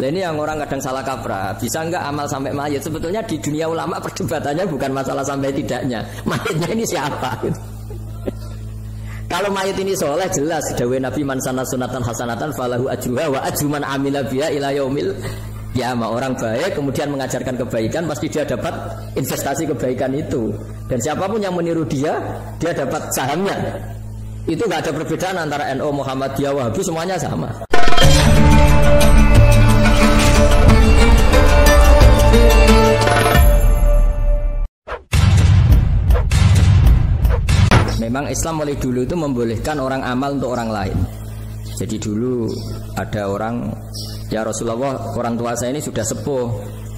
Nah ini yang orang kadang salah kaprah. Bisa enggak amal sampai mayit? Sebetulnya di dunia ulama perdebatannya bukan masalah sampai tidaknya. Mayitnya ini siapa? Kalau mayit ini soleh jelas. Dawai Nabi man sana sunatan hasanatan falahu ajruha wa ajruman amila biha ila yaumil qiyamah. Orang baik kemudian mengajarkan kebaikan, pasti dia dapat investasi kebaikan itu. Dan siapapun yang meniru dia dapat sahamnya. Itu enggak ada perbedaan antara NU, Muhammadiyah, Wahabi, semuanya sama. Memang Islam mulai dulu itu membolehkan orang amal untuk orang lain. Jadi dulu ada orang, ya Rasulullah, orang tua saya ini sudah sepuh,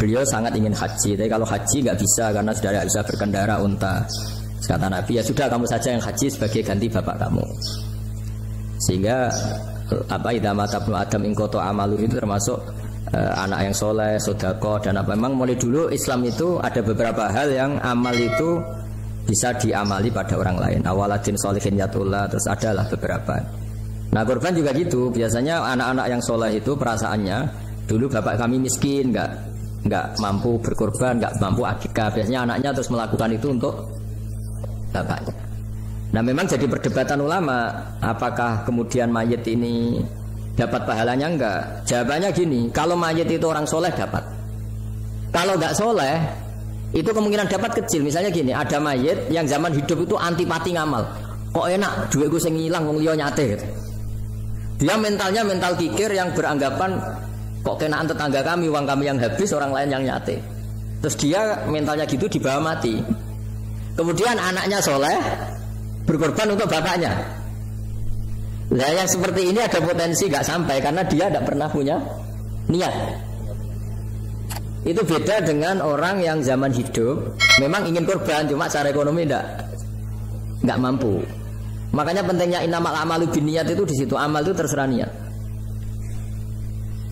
beliau sangat ingin haji, tapi kalau haji nggak bisa karena sudah tidak bisa berkendara unta. Kata Nabi, ya sudah kamu saja yang haji sebagai ganti bapak kamu. Sehingga idza mata ibnu adam in qata amalu itu termasuk anak yang soleh, sedekah dan apa. Memang mulai dulu Islam itu ada beberapa hal yang amal itu bisa diamali pada orang lain. Awaladin sholihin yatullah, terus adalah beberapa. Nah korban juga gitu. Biasanya anak-anak yang soleh itu perasaannya dulu bapak kami miskin, nggak mampu berkorban, nggak mampu akikah. Biasanya anaknya terus melakukan itu untuk bapaknya. Nah memang jadi perdebatan ulama, apakah kemudian mayit ini dapat pahalanya enggak? Jawabannya gini, kalau mayit itu orang soleh dapat. Kalau nggak soleh itu kemungkinan dapat kecil. Misalnya gini, ada mayit yang zaman hidup itu antipati ngamal. Kok enak duitku sing ilang wong liya nyate gitu. Dia mentalnya mental kikir yang beranggapan kok kenaan tetangga kami, uang kami yang habis, orang lain yang nyate. Terus dia mentalnya gitu dibawa mati. Kemudian anaknya soleh berkorban untuk bapaknya. Nah yang seperti ini ada potensi gak sampai karena dia tidak pernah punya niat. Itu beda dengan orang yang zaman hidup memang ingin korban, cuma secara ekonomi nggak mampu. Makanya pentingnya innamal a'malu binniyat itu di situ. Amal itu terserah niat.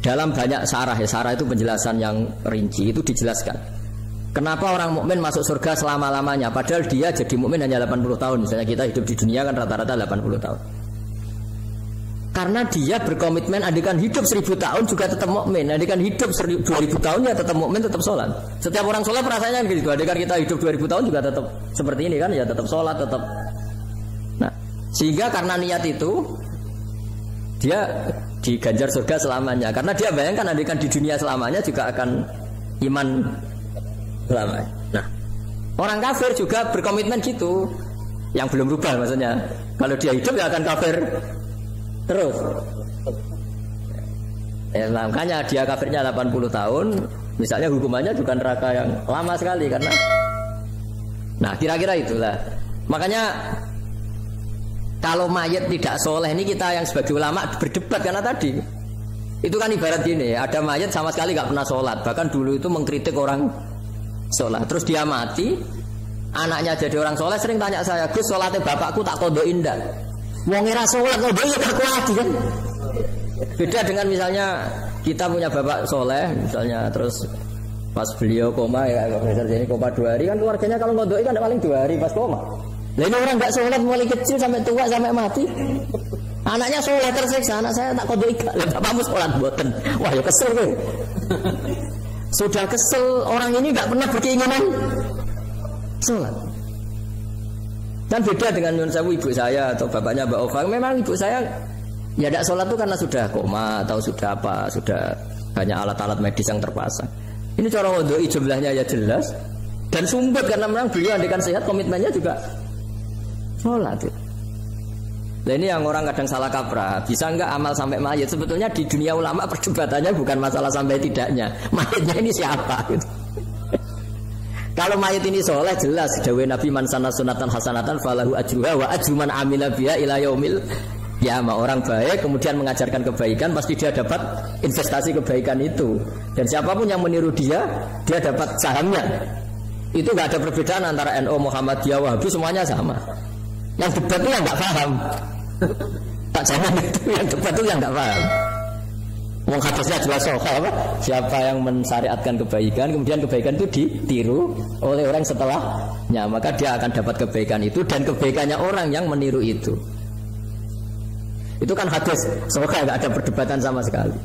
Dalam banyak sarah, ya sarah itu penjelasan yang rinci itu dijelaskan. Kenapa orang mukmin masuk surga selama-lamanya padahal dia jadi mukmin hanya 80 tahun. Misalnya kita hidup di dunia kan rata-rata 80 tahun. Karena dia berkomitmen andikan hidup 1000 tahun juga tetap mukmin, andikan hidup 2000 tahun ya tetap mukmin, tetap sholat. Setiap orang sholat perasaannya gitu. Andikan kita hidup 2000 tahun juga tetap seperti ini kan, ya tetap sholat, tetap. Nah, sehingga karena niat itu dia diganjar surga selamanya. Karena dia bayangkan andikan di dunia selamanya juga akan iman selamanya. Nah, orang kafir juga berkomitmen gitu, yang belum berubah maksudnya. Kalau dia hidup ya akan kafir terus. Ya, makanya dia kafirnya 80 tahun, misalnya hukumannya juga neraka yang lama sekali karena. Nah, kira-kira itulah. Makanya kalau mayat tidak soleh ini kita yang sebagai ulama berdebat karena tadi itu kan ibarat gini, ada mayat sama sekali nggak pernah sholat, bahkan dulu itu mengkritik orang sholat, terus dia mati, anaknya jadi orang soleh sering tanya saya, Gus sholatnya bapakku tak kodoin ndak? Wong ora salat kok dhewe tak kuat kan. Beda dengan misalnya kita punya bapak soleh misalnya, terus pas beliau koma ya Profesor Jenny koma 2 hari kan keluarganya kalau ngodoi kan paling 2 hari pas koma. Lah ini orang enggak sholat mulai kecil sampai tua sampai mati. Anaknya soleh tersiksa, anak saya tak kodoi gak. Lah bapakmu sholat mboten. Wah ya kesel kowe. Sudah kesel, orang ini enggak pernah berkeinginan sholat. Dan beda dengan nyun sewu ibu saya atau bapaknya Mbak Ova. Memang ibu saya ya tidak sholat itu karena sudah koma atau sudah apa, sudah banyak alat-alat medis yang terpasang. Ini cara ngodoi jumlahnya ya jelas dan sumpet karena memang beliau andikan sehat komitmennya juga sholat. Nah ini yang orang kadang salah kaprah. Bisa enggak amal sampai mayit? Sebetulnya di dunia ulama perdebatannya bukan masalah sampai tidaknya. Mayitnya ini siapa? Gitu. Kalau mayit ini soleh jelas dawai Nabi man sana sunatan hasanatan falahu ajruha wa ajruman amila biha ila yaumil qiyamah. Orang baik kemudian mengajarkan kebaikan, pasti dia dapat investasi kebaikan itu. Dan siapapun yang meniru dia dapat sahamnya. Itu enggak ada perbedaan antara NU, Muhammadiyah, Wahabi, semuanya sama. Yang debat itu yang enggak paham. Tak zaman itu yang debat itu yang enggak paham. Wong hadisnya jelas apa? Siapa yang mensyariatkan kebaikan, kemudian kebaikan itu ditiru oleh orang setelahnya, maka dia akan dapat kebaikan itu dan kebaikannya orang yang meniru itu. Itu kan hadis, semoga nggak ada perdebatan sama sekali.